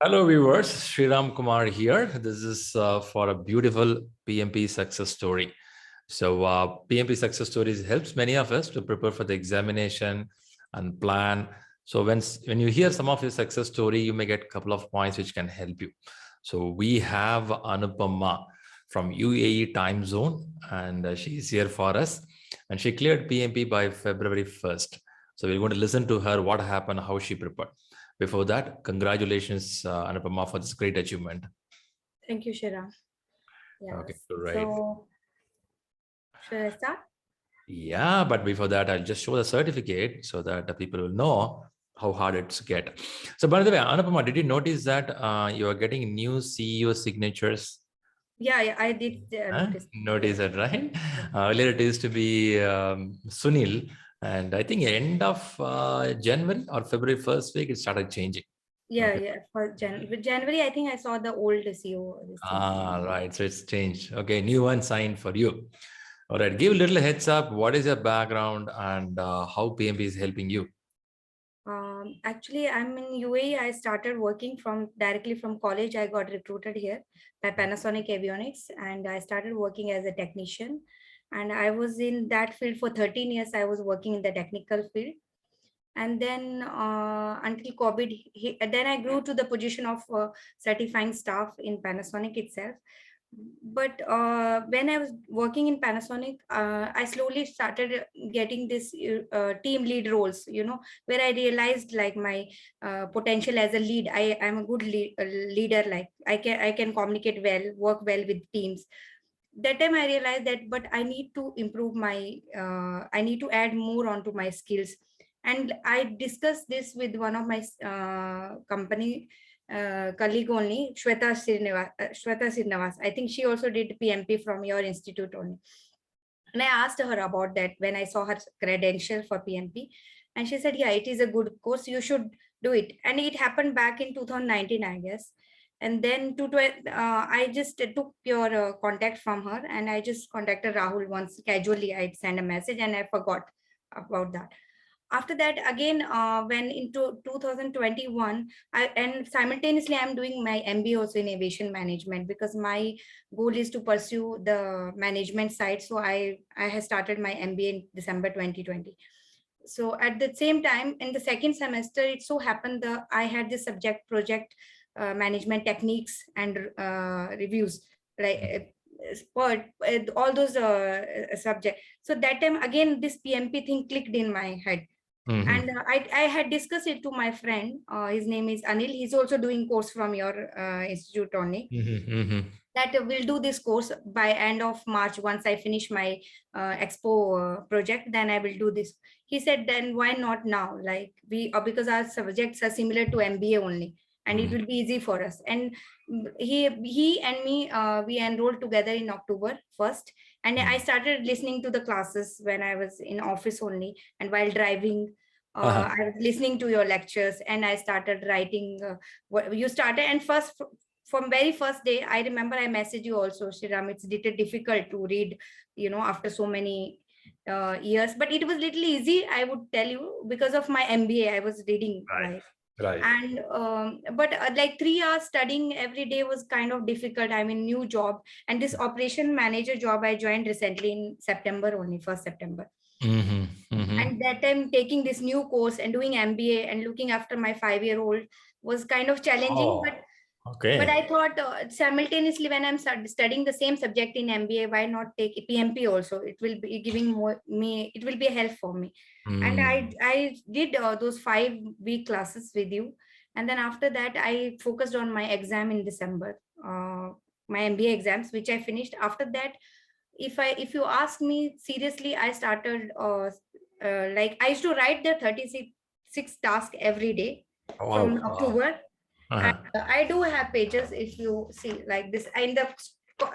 Hello viewers, Sriram Kumar here. This is for a beautiful PMP success story. So PMP success stories helps many of us to prepare for the examination and plan. So when you hear some of your success story, you may get a couple of points which can help you. So we have Anupama from UAE time zone, and she's here for us. And she cleared PMP by February 1st. So we're going to listen to her, what happened, how she prepared. Before that, congratulations, Anupama, for this great achievement. Thank you, Shira. Yes. Okay, great. So, should I start? Yeah, but before that, I'll just show the certificate so that the people will know how hard it's get. So, by the way, Anupama, did you notice that you are getting new CEO signatures? Yeah, I did notice. Notice that, right? Earlier it used to be Sunil, and I think end of January or February 1st week, it started changing. Yeah, Okay. yeah. For January, I think I saw the old CEO. Right. So it's changed. Okay, new one signed for you. All right. Give a little heads up. What is your background and how PMP is helping you? Actually, I'm in UAE. I started working directly from college. I got recruited here by Panasonic Avionics, and I started working as a technician. And I was in that field for 13 years. I was working in the technical field. And then until COVID, then I grew to the position of certifying staff in Panasonic itself. But when I was working in Panasonic, I slowly started getting this team lead roles, where I realized like my potential as a lead. I'm a good leader. Like I can communicate well, work well with teams. That time I realized that, but I need to improve I need to add more onto my skills. And I discussed this with one of my company colleague only, Shweta Srinivas. I think she also did PMP from your institute only. And I asked her about that when I saw her credential for PMP. And she said, yeah, it is a good course. You should do it. And it happened back in 2019, I guess. And then I just took your contact from her, and I just contacted Rahul once casually. I'd send a message and I forgot about that. After that, again, when into 2021, and simultaneously I'm doing my MBA also in aviation management, because my goal is to pursue the management side. So I have started my MBA in December 2020. So at the same time, in the second semester, it so happened that I had this subject project management techniques and reviews, like all those subjects. So that time again, this PMP thing clicked in my head. And I had discussed it to my friend. His name is Anil. He's also doing course from your institute only. That we'll do this course by end of March. Once I finish my expo project, then I will do this. He said, then why not now? Like because our subjects are similar to MBA only, and it will be easy for us. And he and me, we enrolled together in October 1st. And I started listening to the classes when I was in office only, and while driving. I was listening to your lectures, and I started writing what you started. And from very first day, I remember I messaged you also, Shriram. It's little difficult to read, after so many years, but it was little easy, I would tell you, because of my MBA. I was reading, right? And but like 3 hours studying every day was kind of difficult. I mean, new job, and this operation manager job I joined recently in September only, 1st September. And that time taking this new course and doing MBA and looking after my 5-year-old was kind of challenging. But I thought simultaneously, when I'm studying the same subject in MBA, why not take PMP also? It will be giving it will be a help for me. And I did those 5-week classes with you. And then after that, I focused on my exam in December, my MBA exams, which I finished. After that, if you ask me seriously, I started like I used to write the 36 tasks every day from October. And I do have pages, if you see, like this in the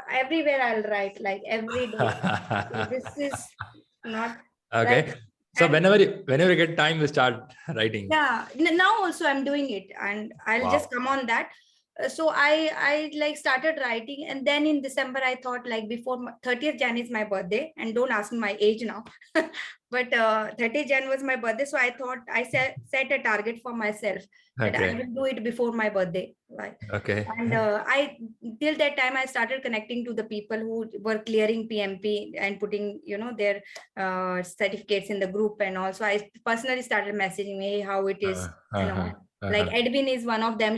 everywhere I'll write like every day. So this is not okay. like, So whenever you get time, you start writing. yeah, now also I'm doing it, and I'll just come on that. So I like started writing, and then in December I thought, like, before 30th Jan is my birthday, and don't ask me my age now. But 30th Jan was my birthday, so I thought I set a target for myself that I Okay. will do it before my birthday, right? Okay. And I till that time I started connecting to the people who were clearing PMP and putting, their certificates in the group, and also I personally started messaging me, "Hey, how it is," and Uh-huh. all. Like Uh-huh. Edwin is one of them.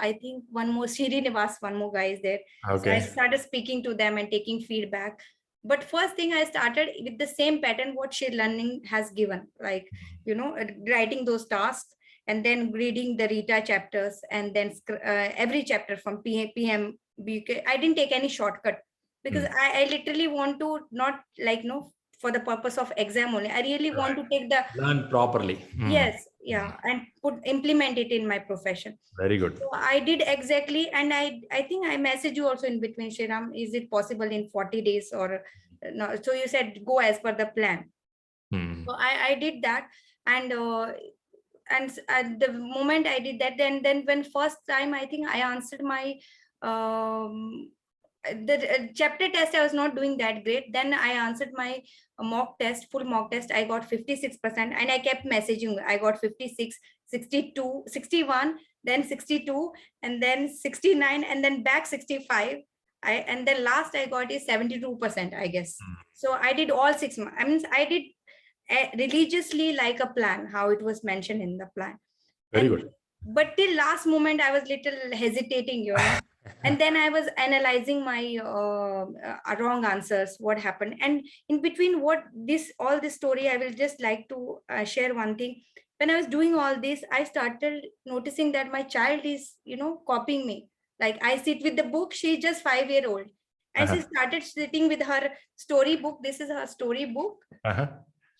I think one more, Shri, one more guy is there. So I Okay. started speaking to them and taking feedback. But first thing, I started with the same pattern what ShriLearning has given, like, writing those tasks, and then reading the Rita chapters, and then every chapter from PM. I didn't take any shortcut, because Mm. I literally want to not, like, for the purpose of exam only. I really want Right. to take the, Learn properly. Mm. yes, yeah, and implement it in my profession. Very good. So I did exactly, and I think I messaged you also in between, Shriram, is it possible in 40 days or no? So you said go as per the plan. Mm. So I did that, and at the moment I did that, then when first time I think I answered my um the chapter test, I was not doing that great. Then I answered my mock test, full mock test. I got 56%, and I kept messaging. I got 56, 62, 61, then 62, and then 69, and then back 65. And then last I got is 72%, I guess. Mm. So I did all 6 months. I mean, I did religiously like a plan, how it was mentioned in the plan. Very And good. but till last moment I was little hesitating, and then I was analyzing my wrong answers, what happened. And in between, what this all this story, I will just like to share one thing. When I was doing all this, I started noticing that my child is, copying me. Like, I sit with the book, she's just 5 year old, and she Uh-huh. started sitting with her storybook. This is her storybook. Uh-huh.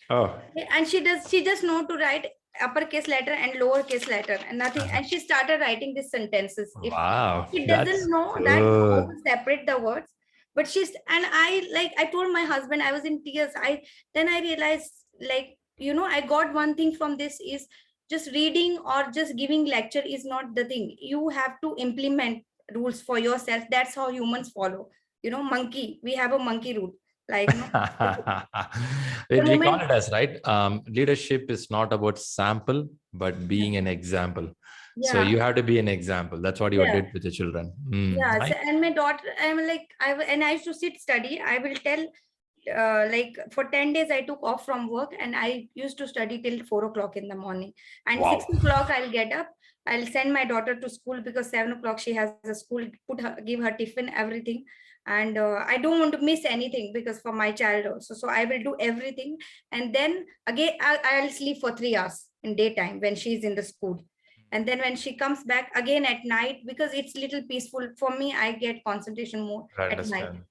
Oh. And she just know to write uppercase letter and lowercase letter and nothing. Uh-huh. And she started writing these sentences. If Wow. she doesn't That's know that how good. to separate the words, but I told my husband, I was in tears. I realized, like, I got one thing from this is, just reading or just giving lecture is not the thing. You have to implement rules for yourself. That's how humans follow. Monkey, we have a monkey rule, like, the We call moment. it as, right. Leadership is not about sample, but being an example. So Yeah, you have to be an example. That's what you yeah. did with the children. Mm. Yeah, so, Nice. and my daughter, I'm like, and I used to sit study. I will tell, like, for 10 days I took off from work, and I used to study till 4 o'clock in the morning. And Wow. 6 o'clock I'll get up. I'll send my daughter to school, because 7 o'clock she has a school. Give her tiffin, everything, and I don't want to miss anything, because for my child also. So I will do everything, and then again I'll sleep for 3 hours in daytime when she's in the school. And then when she comes back again at night, because it's little peaceful for me, I get concentration more I at night. understand.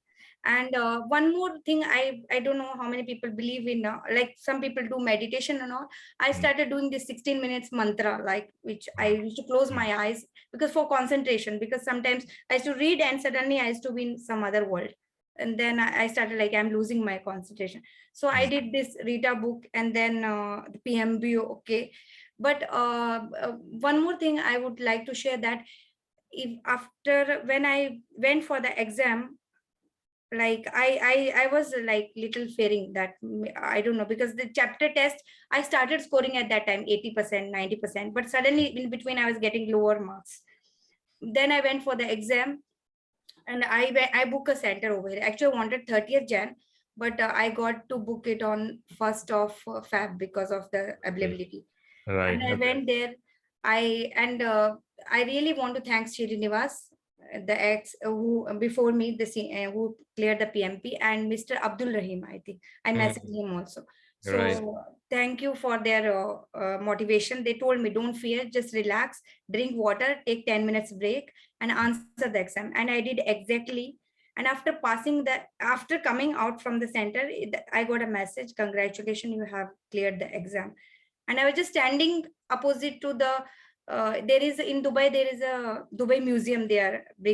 And one more thing, I don't know how many people believe in, like, some people do meditation and all. I Mm. started doing this 16 minutes mantra, like, which I Mm. used to close Mm. my eyes, because for concentration, because sometimes I used to read and suddenly I used to be in some other world. And then I started, like, I'm losing my concentration. So I Mm. did this Rita book, and then the PMB. Okay. But one more thing I would like to share, that if after when I went for the exam, like, I was like little fearing that, I don't know, because the chapter test I started scoring at that time 80%, 90%, but suddenly in between I was getting lower marks. Then I went for the exam, and I book a center over here. Actually I wanted 30th Jan, but I got to book it on 1st of Feb, because of the Okay. availability. And Right. I Okay. went there. I really want to thank Srinivas, the ex who before me, who cleared the PMP, and Mr. Abdul Rahim. I think I messaged Mm. him also. Right. So thank you for their motivation. They told me, don't fear, just relax, drink water, take 10 minutes break, and answer the exam. And I did exactly. And after passing that, after coming out from the center, I got a message, congratulations, you have cleared the exam. And I was just standing opposite to the there is in Dubai, there is a Dubai museum. They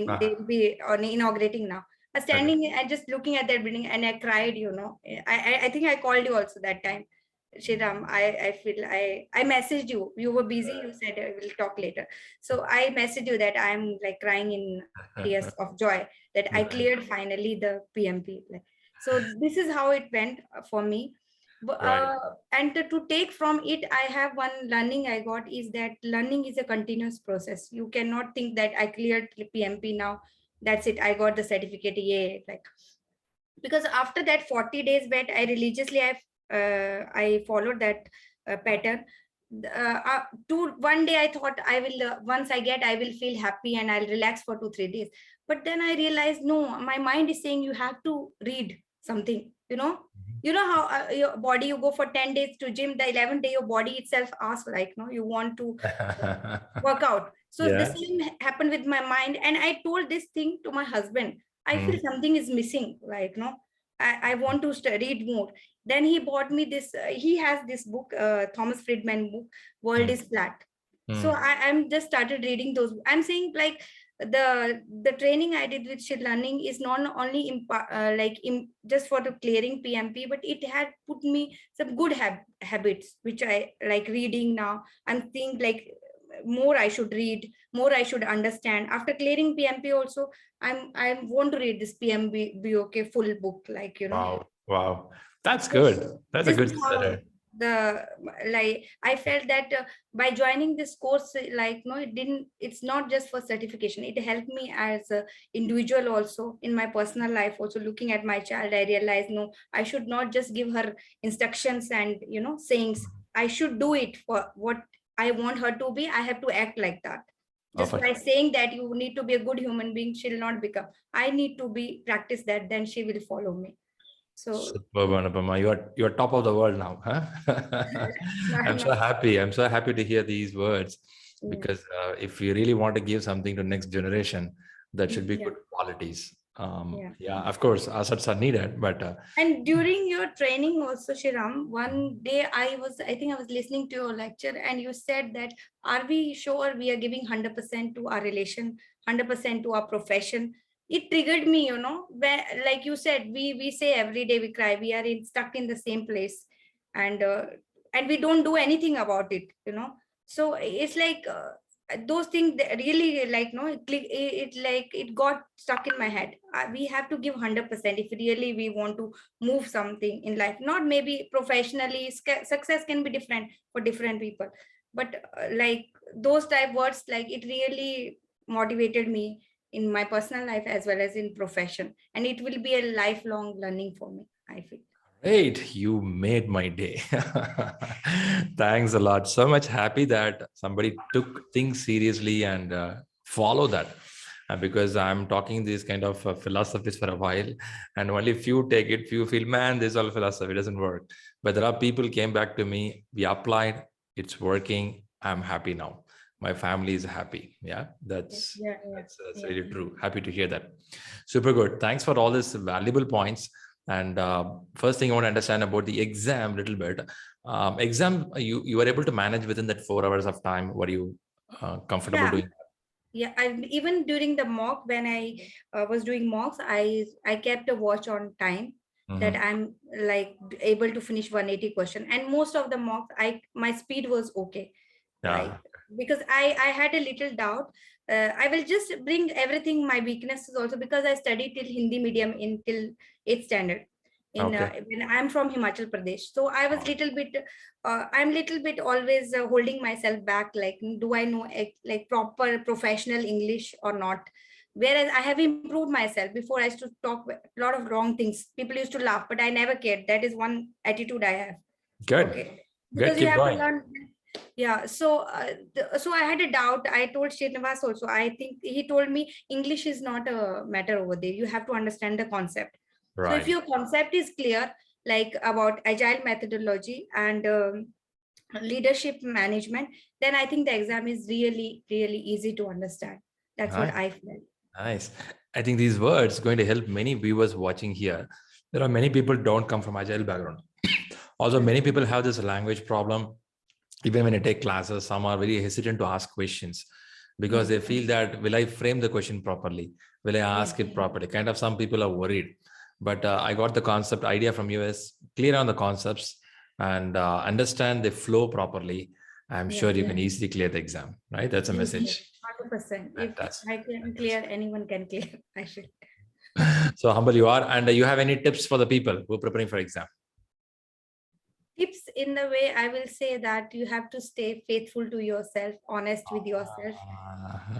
Ah, will be inaugurating now. I was okay. standing and just looking at that building, and I cried. I think I called you also that time. Shriram, I feel I messaged you. You were busy. You said I will talk later. So I messaged you that I'm like crying in tears of joy that I Right. cleared finally the PMP. So this is how it went for me. Right. And to take from it, I have one learning I got is that learning is a continuous process. You cannot think that I cleared PMP now. That's it. I got the certificate. Yay! Because after that 40 days bet, I followed that pattern. To one day I thought I will once I will feel happy and I'll relax for 2 3 days, but then I realized no, my mind is saying you have to read something, you know how your body, you go for 10 days to gym, the 11th day your body itself asks like no, you want to work out. So the Yes. same happened with my mind, and I told this thing to my husband. I feel Mm. something is missing, like no, I want to read more. Then he bought me this. He has this book, Thomas Friedman book, World Mm. is Flat. So Mm. I'm just started reading those. I'm saying like the training I did with ShriLearning is not only just for the clearing PMP, but it had put me some good habits which I like reading now. I'm think like more I should read, more I should understand. After clearing PMP also, I want to read this PMB BOK full book, Wow. Wow. That's This, good. That's a this good is how setup. the I felt that by joining this course, no, it's not just for certification. It helped me as a individual also in my personal life. Also looking at my child, I realized no, I should not just give her instructions and sayings. I should do it for what I want her to be. I have to act like that. Just by Perfect. saying that you need to be a good human being, she'll not become. I need to be practice that, then she will follow me. So Superb, Anupama. You're top of the world now, huh? I'm no, so happy. I'm so happy to hear these words yeah, because if you really want to give something to next generation, that should be yeah, good qualities. yeah. Yeah, of course, assets are needed, but And during your training also, Shiram, one day I think I was listening to your lecture and you said that, are we sure we are giving 100% to our relation, 100% to our profession? It triggered me, where, like you said, we say every day we cry, we are stuck in the same place, and we don't do anything about it. So it's like those things that really like no it got stuck in my head. We have to give 100% if really we want to move something in life, not maybe professionally. Success can be different for different people, but like those type words, like it really motivated me in my personal life as well as in profession, and it will be a lifelong learning for me, I feel. great, you made my day. Thanks a lot. So much happy that somebody took things seriously and follow that. Because I'm talking these kind of philosophies for a while, and only few take it, few feel, man, this is all philosophy, it doesn't work. But there are people came back to me, we applied, it's working, I'm happy now. My family is happy. Yeah, that's Yeah, yeah, that's yeah. really true. Happy to hear that. Super good. Thanks for all these valuable points. And first thing I want to understand about the exam a little bit. Exam, you were able to manage within that 4 hours of time. Were you comfortable Yeah, doing yeah. Even during the mock, when I was doing mocks, I kept a watch on time that? that Mhm. I'm like able to finish 180 question, and most of the mocks my speed was okay, like Yeah. because I had a little doubt. I will just bring everything my weaknesses also, because I studied till Hindi medium in till 8th standard in Okay. when I'm from Himachal Pradesh. So I was Wow. little bit I'm little bit always holding myself back, like do I know like proper professional English or not. Whereas I have improved myself. Before I used to talk a lot of wrong things, people used to laugh, but I never cared. That is one attitude I have. Good. Okay, Good. because you Keep have to going. learn. Yeah, so so I had a doubt. I told Srinivas also. I think he told me English is not a matter over there. You have to understand the concept. So if Right. your concept is clear, like about agile methodology and leadership management, then I think the exam is really, really easy to understand. That's what Nice. I felt. Nice. I think these words going to help many viewers watching here. There are many people don't come from agile background. Also, many people have this language problem. Even when I take classes, some are very hesitant to ask questions because they Mm. feel that, will I frame the question properly? Will I Yeah. ask it properly? Kind of some people are worried. But I got the concept idea from you is clear on the concepts. and understand the flow properly, I'm sure you can Yeah. easily clear the exam, right? That's a Easily, message. 100%. If Fantastic. I can clear, anyone can clear. I should. So humble you are. And you have any tips for the people who are preparing for exam? Tips in the way I will say that you have to stay faithful to yourself, honest with yourself.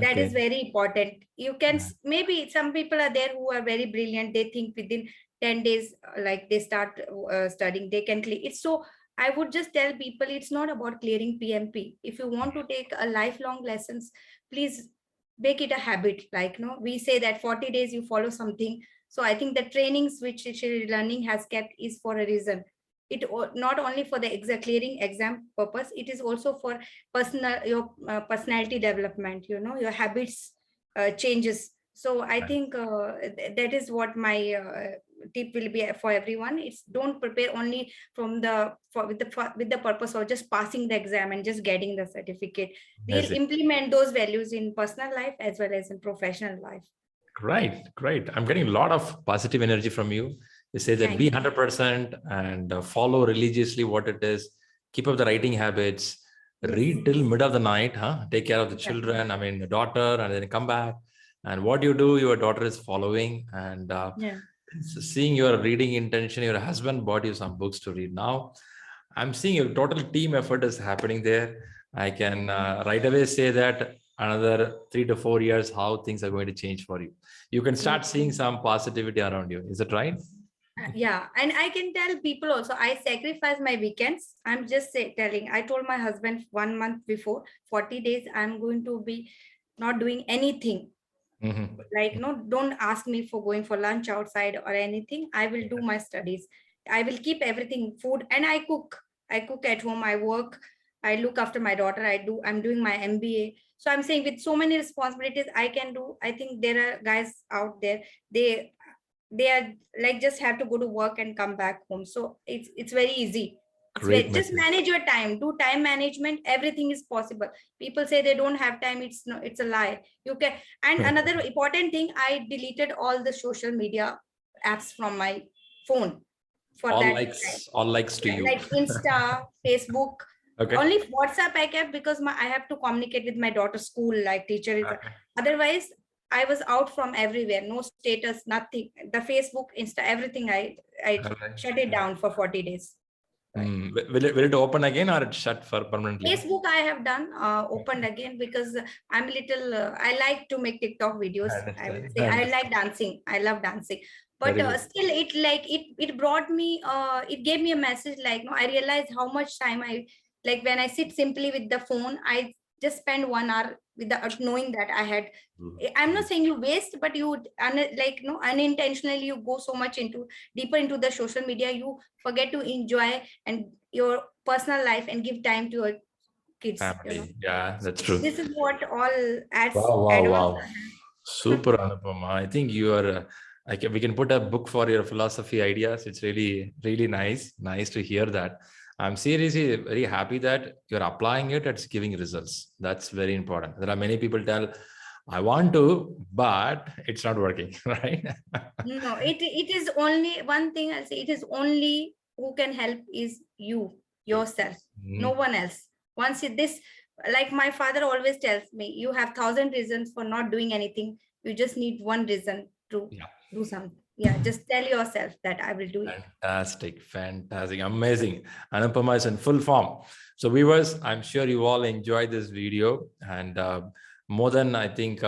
That is Okay. very important. You can maybe some people are there who are very brilliant. They think within 10 days, like they start studying, they can clear. It's so I would just tell people it's not about clearing PMP. If you want to take a lifelong lessons, please make it a habit. Like no, we say that 40 days you follow something. So I think the trainings which Shri Learning has kept is for a reason. Not only for the clearing exam purpose, it is also for personal your personality development, your habits changes. So I think that is what my tip will be for everyone. It's don't prepare only from the with the purpose of just passing the exam and just getting the certificate. We'll Amazing. implement those values in personal life as well as in professional life. Great, great. I'm getting a lot of positive energy from you. You say that Thank be you. 100% and follow religiously what it is. Keep up the writing habits. Yes. Read till mid of the night. Take care of the Yeah. children. I mean, the daughter, and then come back. And what you do, your daughter is following. And Yeah. seeing your reading intention, your husband bought you some books to read. Now, I'm seeing a total team effort is happening there. I can right away say that another 3 to 4 years, how things are going to change for you. You can start seeing some positivity around you. Is that right? Yeah, and I can tell people also I sacrifice my weekends. I'm just telling, I told my husband 1 month before, 40 days I'm going to be not doing anything. Like no, don't ask me for going for lunch outside or anything. I will do my studies. I will keep everything food, and I cook at home. I work, I look after my daughter. I'm doing my MBA. So I'm saying with so many responsibilities I can do. I think there are guys out there, they are like just have to go to work and come back home. So it's very easy. It's Great very, just message. manage your time, do time management, everything is possible. People say they don't have time. It's no, it's a lie. You can. And another important thing, I deleted all the social media apps from my phone for All that time. likes, all likes to Yeah, you. like Insta, Facebook. Okay. Only WhatsApp I kept because I have to communicate with my daughter's school, like teacher is. Okay. Otherwise, I was out from everywhere. No status, nothing. The Facebook, Insta, everything. I All right. shut it down for 40 days. Right. Will it open again or it shut for permanently? Facebook I have done opened again because I'm little. I like to make TikTok videos. I I will understand. I say I like understand. dancing. I love dancing, but Very good. still, it brought me. It gave me a message like no. I realized how much time I like when I sit simply with the phone. I just spend 1 hour without knowing that I had. I'm not saying you waste, but you like no unintentionally you go so much into deeper into the social media. You forget to enjoy and your personal life and give time to your kids. Family. Yeah, that's So true. this is what all adds Wow, wow, advance wow. I have. Super, Anupama. I think you are, we can put a book for your philosophy ideas. It's really, really nice. Nice to hear that. I'm seriously very happy that you're applying it. It's giving results. That's very important. There are many people tell, I want to, but it's not working, right? No, it is only one thing I'll say. It is only who can help is you yourself, no Mhm. one else. Once this, like my father always tells me, you have 1,000 reasons for not doing anything. You just need one reason to Yeah. do something. Yeah, just tell yourself that I will do it. Fantastic, fantastic, amazing. Anupama is in full form. So viewers, I'm sure you all enjoyed this video, and more than I think,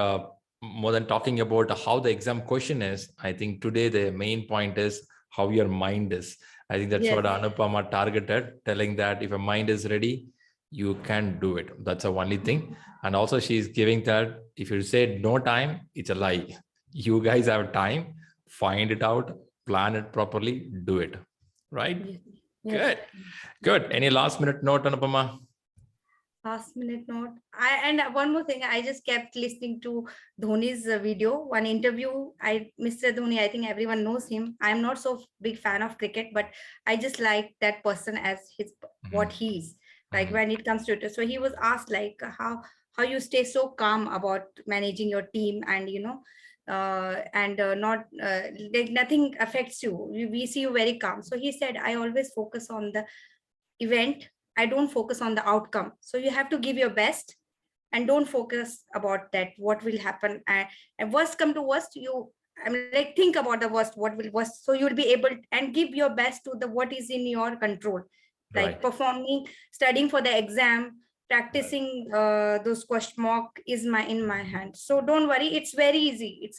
more than talking about how the exam question is, I think today the main point is how your mind is. I think that's what Yes. Anupama targeted, telling that if a mind is ready, you can do it. That's the only thing. And also she's giving that if you say no time, it's a lie. You guys have time, find it out, plan it properly, do it. Right? Yes. Yes. Good. Good. Any last minute note, Anupama? Last minute note. And one more thing, I just kept listening to Dhoni's video, one interview. Mr. Dhoni, I think everyone knows him. I'm not so big fan of cricket, but I just like that person as what he is. Like when it comes to it. So he was asked like how you stay so calm about managing your team and not like nothing affects you. We see you very calm. So he said, I always focus on the event, I don't focus on the outcome. So you have to give your best and don't focus about that what will happen. And worst come to worst, I mean, like, think about the worst, what will worst, so you'll be able and give your best to the what is in your control, like Right. performing, studying for the exam, practicing those question mock is in my hand. So don't worry, it's very easy.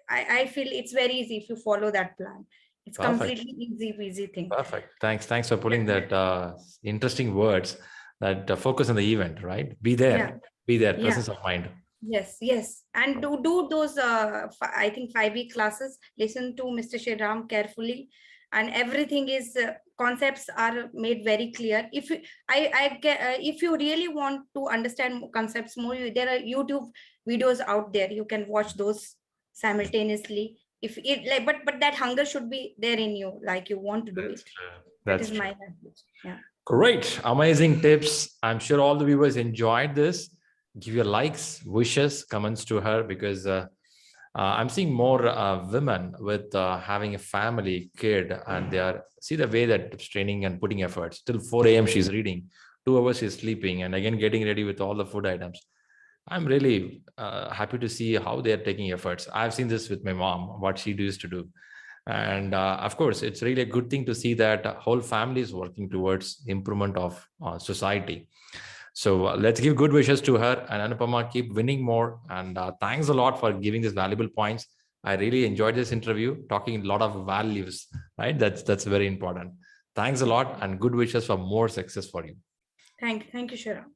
I feel it's very easy if you follow that plan. It's Perfect. completely easy thing. Perfect. Thanks for pulling that interesting words, that focus on the event, right? Be Yeah, there, yeah. presence of mind. Yes, and do those I think 5 week classes. Listen to Mr. Shriram carefully, and everything is concepts are made very clear. If if you really want to understand concepts more, there are YouTube videos out there. You can watch those simultaneously. If it like, but that hunger should be there in you, like you want to do That's it. true. That That's is true. my message. Yeah. Great. Amazing tips. I'm sure all the viewers enjoyed this. Give your likes, wishes, comments to her, because I'm seeing more women with having a family, kid, and they are, see the way that training and putting efforts. Till 4 a.m. she's reading, 2 hours she's sleeping, and again getting ready with all the food items. I'm really happy to see how they are taking efforts. I've seen this with my mom, what she used to do. And of course, it's really a good thing to see that whole family is working towards improvement of society. So let's give good wishes to her, and Anupama, keep winning more. And thanks a lot for giving these valuable points. I really enjoyed this interview, talking a lot of values, right? That's very important. Thanks a lot, and good wishes for more success for you. Thank you, Shriram.